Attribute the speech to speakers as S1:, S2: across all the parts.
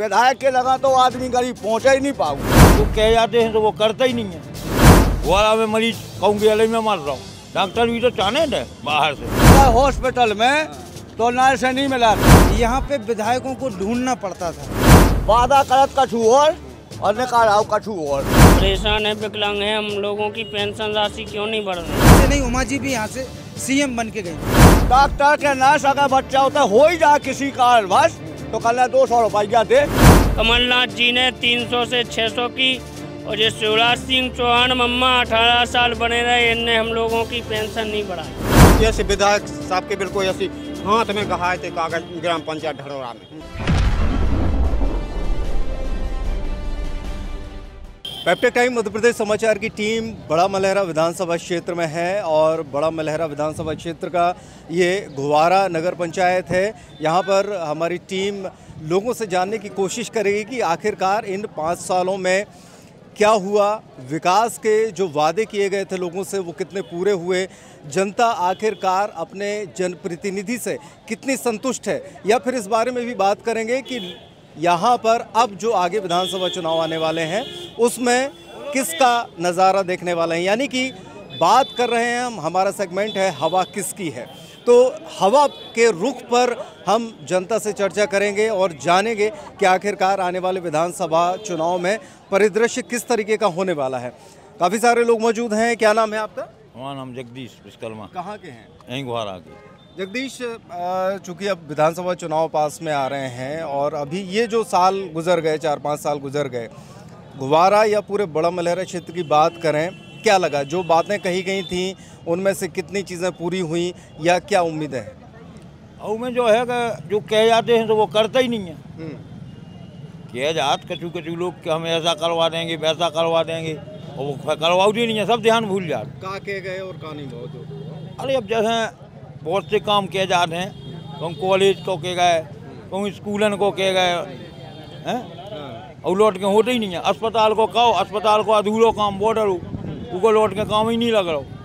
S1: विधायक के लगा तो आदमी गरीब पहुँचा ही नहीं पाऊ।
S2: वो कह जाते हैं तो वो करता ही नहीं है। वाला में मरीज कहूँगी अलग में मर रहा हूँ, डॉक्टर भी तो चाहने थे बाहर से।
S1: हॉस्पिटल में तो नर्स नहीं मिला,
S3: यहाँ पे विधायकों को ढूंढना पड़ता था।
S1: वादा करत कछु और निकाल कछु और।
S4: परेशान है, विकलांग है, हम लोगों की पेंशन राशि क्यों नहीं बढ़ रही?
S3: नहीं, उमा जी भी यहाँ से सीएम बन के गई।
S1: डॉक्टर के नर्स अगर बच्चा होता हो ही जाए किसी कारणवश तो कल 200 रुपया दे।
S4: कमलनाथ जी ने 300 से 600 की, और ये शिवराज सिंह चौहान मम्मा 18 साल बने रहे, इनने हम लोगों की पेंशन नहीं बढ़ाई।
S5: जैसे विधायक साहब के बिल्कुल ऐसी हाथ में कहा थे कागज ग्राम पंचायत ढड़ोरा में।
S6: पेप्टेक टाइम मध्य प्रदेश समाचार की टीम बड़ा मलहरा विधानसभा क्षेत्र में है और बड़ा मलहरा विधानसभा क्षेत्र का ये घुवारा नगर पंचायत है। यहाँ पर हमारी टीम लोगों से जानने की कोशिश करेगी कि आखिरकार इन 5 सालों में क्या हुआ, विकास के जो वादे किए गए थे लोगों से वो कितने पूरे हुए, जनता आखिरकार अपने जनप्रतिनिधि से कितनी संतुष्ट है, या फिर इस बारे में भी बात करेंगे कि यहाँ पर अब जो आगे विधानसभा चुनाव आने वाले हैं उसमें किसका नज़ारा देखने वाले हैं। यानी कि बात कर रहे हैं हम, हमारा सेगमेंट है हवा किसकी है। तो हवा के रुख पर हम जनता से चर्चा करेंगे और जानेंगे कि आखिरकार आने वाले विधानसभा चुनाव में परिदृश्य किस तरीके का होने वाला है। काफ़ी सारे लोग मौजूद हैं। क्या नाम है आपका?
S2: हमारा नाम जगदीश विश्वकर्मा।
S6: कहाँ के हैं?
S2: यहीं घुवारा के।
S6: जगदीश, चूँकि अब विधानसभा चुनाव पास में आ रहे हैं और अभी ये जो साल गुजर गए, 4-5 साल गुजर गए, घुवारा या पूरे बड़ा मलहरा क्षेत्र की बात करें, क्या लगा? जो बातें कही गई थी उनमें से कितनी चीज़ें पूरी हुई या क्या उम्मीद है?
S2: और में जो है कि जो कह जाते हैं तो वो करता ही नहीं है। कह जात कछु लोग कि हम ऐसा करवा देंगे वैसा करवा देंगे, और वो करवाती नहीं है, सब ध्यान भूल जाते।
S6: कहाँ के गए और कहाँ नहीं बहुत?
S2: अरे अब जैसे बहुत से काम किए जाते हैं, कहूँ कॉलेज को के गए, कहूँ स्कूलन को के गए हैं, और लौट के होते ही नहीं है। अस्पताल को कहो, अस्पताल को अधूरो काम बॉर्डर उनको लौट के काम ही नहीं लग रहा।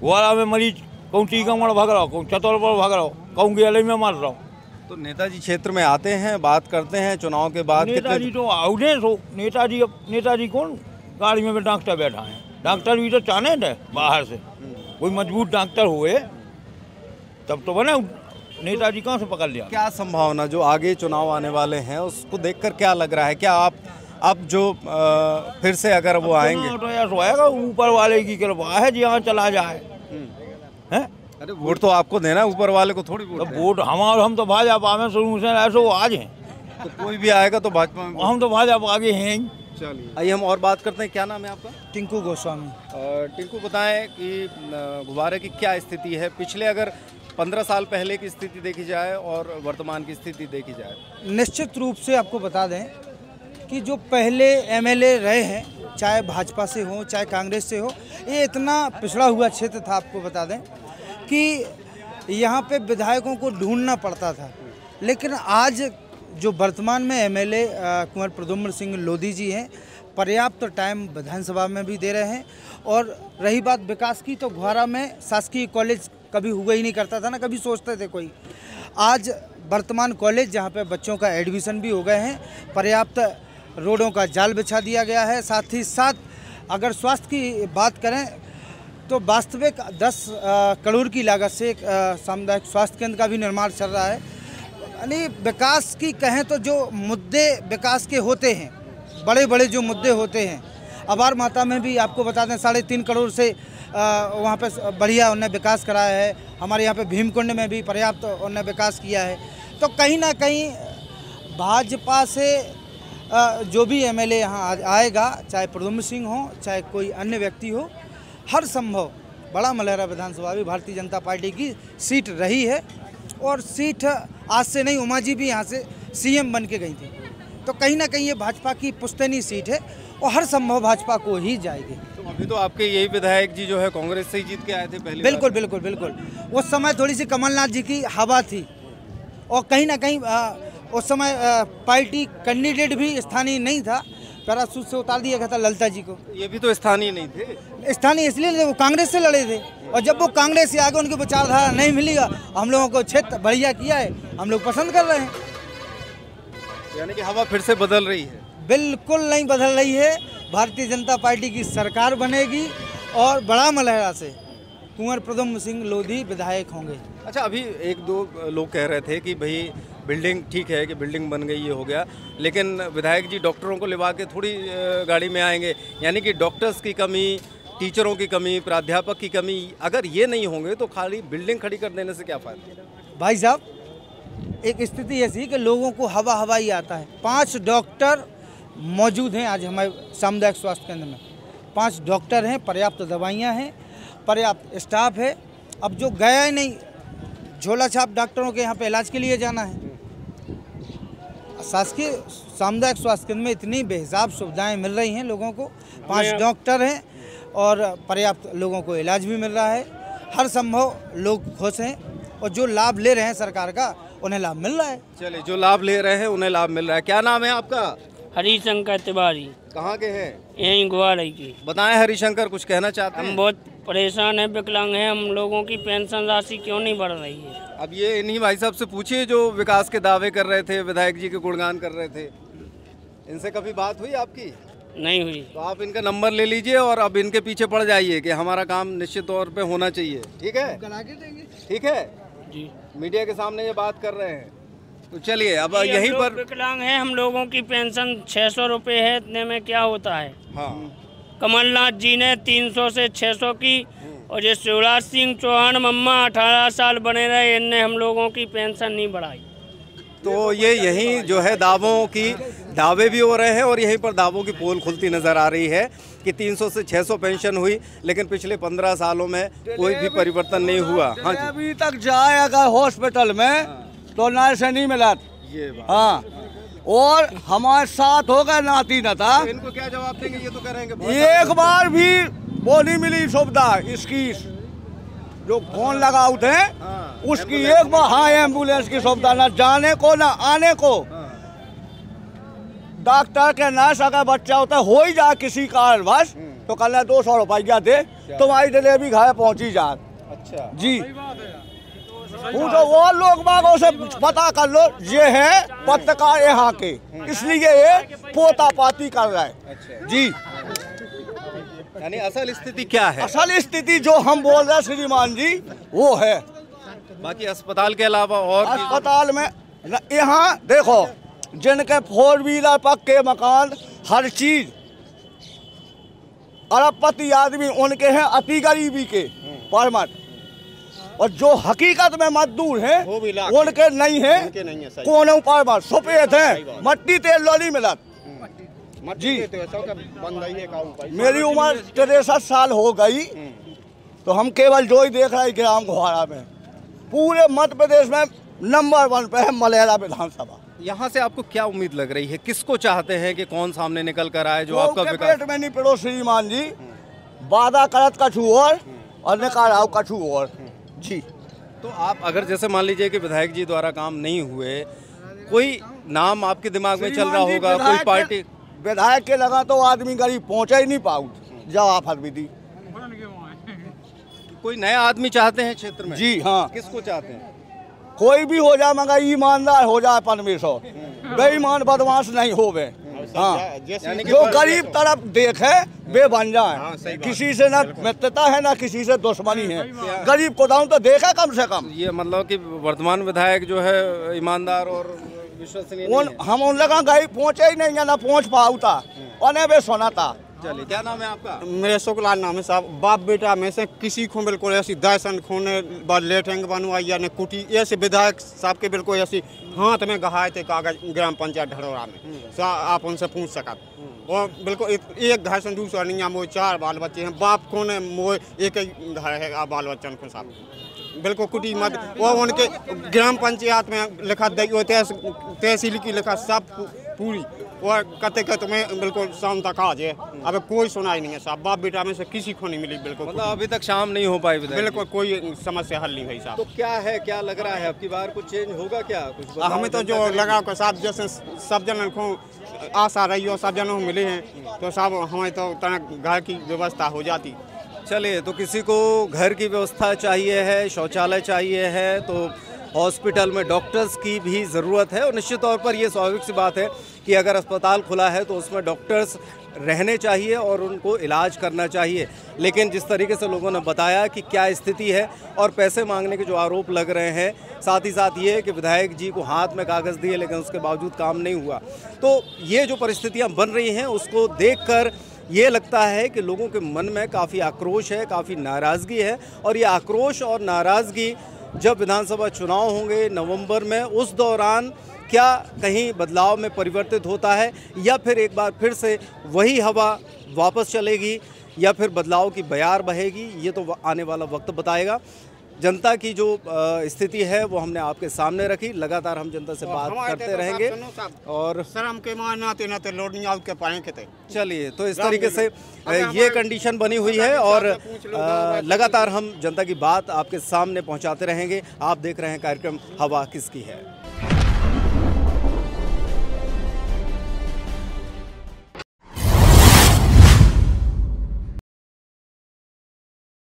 S2: वाला में मरीज कहूँ टीकमगढ़ भाग रहा, कहूँ छतरपुर भाग रहा, कहूँ गले में मर रहा हूँ।
S6: तो नेताजी क्षेत्र में आते हैं, बात करते हैं चुनाव के बाद?
S2: नेताजी तो आउटे सो नेताजी कौन गाड़ी में डॉक्टर बैठा है, डॉक्टर भी तो चाहने थे बाहर से, कोई मजबूत डॉक्टर हुए तब तो बने। नेताजी कहाँ से पकड़ लिया?
S6: क्या संभावना जो आगे चुनाव आने वाले हैं उसको देखकर क्या लग रहा है? क्या आप अब जो फिर से अगर वो आएंगे
S2: तो ऐसा होएगा ऊपर वाले की कृपा है, जहाँ चला जाए हैं।
S6: अरे वोट तो आपको देना है, ऊपर वाले को थोड़ी
S2: वोट हम तो भाजपा में शुरू से ऐसे वो आज हैं,
S6: तो कोई भी आएगा तो भाजपा में।
S2: हम तो भाजपा आगे हैं।
S6: चलिए आइए हम और बात करते हैं। क्या नाम है आपका?
S3: टिंकू गोस्वामी।
S6: टिंकू, बताएं कि घुवारे की क्या स्थिति है, पिछले अगर 15 साल पहले की स्थिति देखी जाए और वर्तमान की स्थिति देखी जाए?
S3: निश्चित रूप से आपको बता दें कि जो पहले एमएलए रहे हैं, चाहे भाजपा से हो चाहे कांग्रेस से हो, ये इतना पिछड़ा हुआ क्षेत्र था। आपको बता दें कि यहाँ पे विधायकों को ढूंढना पड़ता था, लेकिन आज जो वर्तमान में एमएलए कुंवर प्रद्युम्न सिंह लोधी जी हैं, पर्याप्त टाइम विधानसभा में भी दे रहे हैं। और रही बात विकास की, तो घुवारा में शासकीय कॉलेज कभी हुआ ही नहीं करता था ना, कभी सोचते थे कोई। आज वर्तमान कॉलेज जहाँ पे बच्चों का एडमिशन भी हो गए हैं, पर्याप्त रोडों का जाल बिछा दिया गया है। साथ ही साथ अगर स्वास्थ्य की बात करें तो वास्तविक 10 करोड़ की लागत से एक सामुदायिक स्वास्थ्य केंद्र का भी निर्माण चल रहा है। यानी विकास की कहें तो जो मुद्दे विकास के होते हैं, बड़े बड़े जो मुद्दे होते हैं, अबार माता में भी आपको बता दें 3.5 करोड़ से वहाँ पे बढ़िया उन्होंने विकास कराया है। हमारे यहाँ पे भीमकुंड में भी पर्याप्त उन्होंने विकास किया है। तो कहीं ना कहीं भाजपा से जो भी एमएलए यहाँ आएगा, चाहे प्रद्युम्न सिंह हो चाहे कोई अन्य व्यक्ति हो, हर संभव बड़ा मलहरा विधानसभा भी भारतीय जनता पार्टी की सीट रही है। और सीट आज से नहीं, उमा जी भी यहाँ से सीएम बन के गई थी। तो कहीं ना कहीं ये भाजपा की पुश्तैनी सीट है और हर संभव भाजपा को ही जाएगी।
S6: तो अभी तो आपके यही विधायक जी जो है कांग्रेस से ही जीत के आए थे पहले?
S3: बिल्कुल बिल्कुल बिल्कुल। उस समय थोड़ी सी कमलनाथ जी की हवा थी और कहीं ना कहीं उस समय पार्टी कैंडिडेट भी स्थानीय नहीं था, पैरासूट से उतार दिया गया था ललिता जी को।
S6: ये भी तो स्थानीय नहीं थे?
S3: स्थानीय इसलिए वो कांग्रेस से लड़े थे, और जब वो कांग्रेस से आगे उनकी विचारधारा नहीं मिलेगा, हम लोगों को क्षेत्र बढ़िया किया है, हम लोग पसंद कर रहे हैं।
S6: यानी कि हवा फिर से बदल रही है?
S3: बिल्कुल नहीं बदल रही है। भारतीय जनता पार्टी की सरकार बनेगी और बड़ा मलहरा से कुंवर प्रद्युम्न सिंह लोधी विधायक होंगे।
S6: अच्छा, अभी एक दो लोग कह रहे थे कि भाई बिल्डिंग ठीक है कि बिल्डिंग बन गई, ये हो गया, लेकिन विधायक जी डॉक्टरों को लिवा के थोड़ी गाड़ी में आएंगे। यानी कि डॉक्टर्स की कमी, टीचरों की कमी, प्राध्यापक की कमी, अगर ये नहीं होंगे तो खाली बिल्डिंग खड़ी कर देने से क्या फ़ायदा?
S3: भाई साहब, एक स्थिति ऐसी कि लोगों को हवा ही आता है। 5 डॉक्टर मौजूद हैं आज हमारे सामुदायिक स्वास्थ्य केंद्र में। 5 डॉक्टर हैं, पर्याप्त दवाइयाँ हैं, पर्याप्त स्टाफ है। अब जो गया ही नहीं, झोला छाप डॉक्टरों के यहाँ पे इलाज के लिए जाना है। शासकीय सामुदायिक स्वास्थ्य केंद्र में इतनी बेहिसाब सुविधाएं मिल रही हैं लोगों को। 5 डॉक्टर हैं और पर्याप्त लोगों को इलाज भी मिल रहा है। हर संभव लोग खुश हैं और जो लाभ ले रहे हैं सरकार का, उन्हें लाभ मिल रहा है।
S6: चलिए, जो लाभ ले रहे हैं उन्हें लाभ मिल रहा है। क्या नाम है आपका?
S4: हरिशंकर तिवारी।
S6: कहाँ के हैं?
S4: यहीं ग्वालियर की।
S6: बताएं हरिशंकर, कुछ कहना चाहते हैं?
S4: हम बहुत परेशान हैं, विकलांग हैं, हम लोगों की पेंशन राशि क्यों नहीं बढ़ रही है?
S6: अब ये इन्हीं भाई साहब से पूछिए जो विकास के दावे कर रहे थे, विधायक जी के गुणगान कर रहे थे। इनसे कभी बात हुई आपकी?
S4: नहीं हुई।
S6: तो आप इनका नंबर ले लीजिए और अब इनके पीछे पड़ जाइए कि हमारा काम निश्चित तौर पे होना चाहिए। ठीक है? ठीक है
S4: जी।
S6: मीडिया के सामने ये बात कर रहे हैं, तो चलिए अब यहीं पर।
S4: विकलांग हैं, हम लोगों की पेंशन 600 रुपये है, इतने में क्या होता है?
S6: हाँ,
S4: कमलनाथ जी ने 300 से 600 की, और ये शिवराज सिंह चौहान मम्मा 18 साल बने रहे, इनने हम लोगों की पेंशन नहीं बढ़ाई।
S6: तो ये यहीं जो है दावे भी हो रहे हैं और यहीं पर दावों की पोल खुलती नजर आ रही है कि 300 से 600 पेंशन हुई, लेकिन पिछले 15 सालों में कोई भी परिवर्तन नहीं हुआ। हाँ जी।
S1: अभी तक जाए अगर हॉस्पिटल में तो नर्स नहीं मिला।
S6: ये बात।
S1: हाँ, और हमारे साथ हो गए नाती नता।
S6: तो इनको क्या जवाब देंगे? ये तो कह रहे हैं कि
S1: एक बार भी वो नहीं मिली सुविधा इसकी, जो फोन लगाओ थे उसकी एक बार। हाँ, एम्बुलेंस की सुविधा ना जाने को ना आने को। डॉक्टर के नर्स अगर बच्चा होता हो ही जाए किसी कारणवश तो कल 200 रुपया दे, तुम्हारी डिलीवरी घर पहुंची जाए।
S6: अच्छा
S1: जी, पूछो वो लोग बागों से पता कर लो। ये है पत्रकार यहाँ के, इसलिए ये पोता पाती कर रहा है।
S6: अच्छा
S1: जी,
S6: यानी असल स्थिति क्या है?
S1: असल स्थिति जो हम बोल रहे हैं श्रीमान जी, वो है।
S6: बाकी अस्पताल के अलावा और
S1: अस्पताल में यहाँ देखो, जिनके 4 व्हीलर पक्के मकान, हर चीज, अरबपति आदमी उनके हैं अति गरीबी के परमट, और जो हकीकत में मजदूर हैं उनके नहीं है। कोनों परमट सफेद है, मट्टी तेल लोली मिलत। जी, मेरी उम्र 63 साल हो गई, तो हम केवल जो ही देख रहे हैं ग्राम घोड़ा में, पूरे मध्य प्रदेश में नंबर 1 पे है मलहरा विधानसभा।
S6: यहाँ से आपको क्या उम्मीद लग रही है? किसको चाहते हैं कि कौन सामने निकल कर आए जो आपका विकास?
S1: पेट में नहीं पड़ो श्रीमान जी, वादा करत कछु और निकाल आओ कछु और। जी,
S6: तो आप अगर जैसे मान लीजिए कि विधायक जी द्वारा काम नहीं हुए, कोई नाम आपके दिमाग में चल रहा होगा, कोई पार्टी?
S1: विधायक के लगा तो आदमी गरीब पहुंचा ही नहीं पाऊ। जवाब हर विधि
S6: कोई नया आदमी चाहते हैं क्षेत्र में?
S1: जी हाँ,
S6: किसको चाहते हैं?
S1: कोई भी हो जाए मगर ईमानदार हो जाए, परमेश्वर बेईमान बदमाश नहीं होवे। हाँ, जो गरीब तरफ देखे वे बन जाए। किसी से ना मित्रता है ना किसी से दुश्मनी है, गरीब को दाऊं तो देखे कम से कम।
S6: ये मतलब कि वर्तमान विधायक जो है ईमानदार और विश्वसनीय
S1: हम उन लगा गरीब पहुंचे ही नहीं, ना पहुंच पाऊता उन्हें वे सुना था।
S6: चलिए, क्या नाम है आपका?
S5: मेरे शुक्लाल नाम है साहब। बाप बेटा में से किसी को बिल्कुल ऐसी दर्शन खोने लेटेंगे बनवाई या ने कुटी, ऐसे विधायक साहब के बिल्कुल ऐसी हाथ में गहाए थे कागज ग्राम पंचायत ढड़ोरा में। आप उनसे पूछ सका, और बिल्कुल एक घर से दूसरा नहीं है। मोए 4 बाल बच्चे हैं, बाप को ने मोए एक ही घर है बाल बच्चन को साहब, बिल्कुल कुटी मत। वो उनके ग्राम पंचायत में लिखा तहसील की लिखा सब पूरी, और कहते तुम्हें बिल्कुल शाम तक आ जाए। अब कोई सुनाई नहीं है साहब, बाप बेटा में से किसी को नहीं मिली बिल्कुल।
S6: मतलब अभी तक शाम नहीं हो पाई?
S5: बिल्कुल कोई समस्या हल नहीं हुई साहब।
S6: तो क्या है, क्या लग रहा है, अब की बार कुछ चेंज होगा क्या? कुछ
S5: हमें तो जो लगा को साहब, जैसे सब जन को आशा रही हो, सब जनों को मिले हैं, तो साहब हमें तो घर की व्यवस्था हो जाती।
S6: चलिए, तो किसी को घर की व्यवस्था चाहिए है, शौचालय चाहिए है, तो हॉस्पिटल में डॉक्टर्स की भी ज़रूरत है। और निश्चित तौर पर ये स्वाभाविक सी बात है कि अगर अस्पताल खुला है तो उसमें डॉक्टर्स रहने चाहिए और उनको इलाज करना चाहिए। लेकिन जिस तरीके से लोगों ने बताया कि क्या स्थिति है और पैसे मांगने के जो आरोप लग रहे हैं, साथ ही साथ ये कि विधायक जी को हाथ में कागज़ दिए लेकिन उसके बावजूद काम नहीं हुआ, तो ये जो परिस्थितियाँ बन रही हैं उसको देखकर ये लगता है कि लोगों के मन में काफ़ी आक्रोश है, काफ़ी नाराज़गी है। और ये आक्रोश और नाराज़गी जब विधानसभा चुनाव होंगे नवंबर में, उस दौरान क्या कहीं बदलाव में परिवर्तित होता है या फिर एक बार फिर से वही हवा वापस चलेगी या फिर बदलाव की बयार बहेगी, ये तो आने वाला वक्त बताएगा। जनता की जो स्थिति है वो हमने आपके सामने रखी। लगातार हम जनता से बात करते रहेंगे और
S5: शर्म के मां नाते नाते लौट नहीं आउट के पाए के थे।
S6: चलिए, तो इस तरीके से ये कंडीशन बनी हुई है और लगातार हम जनता की बात आपके सामने पहुंचाते रहेंगे। आप देख रहे हैं कार्यक्रम हवा किसकी है।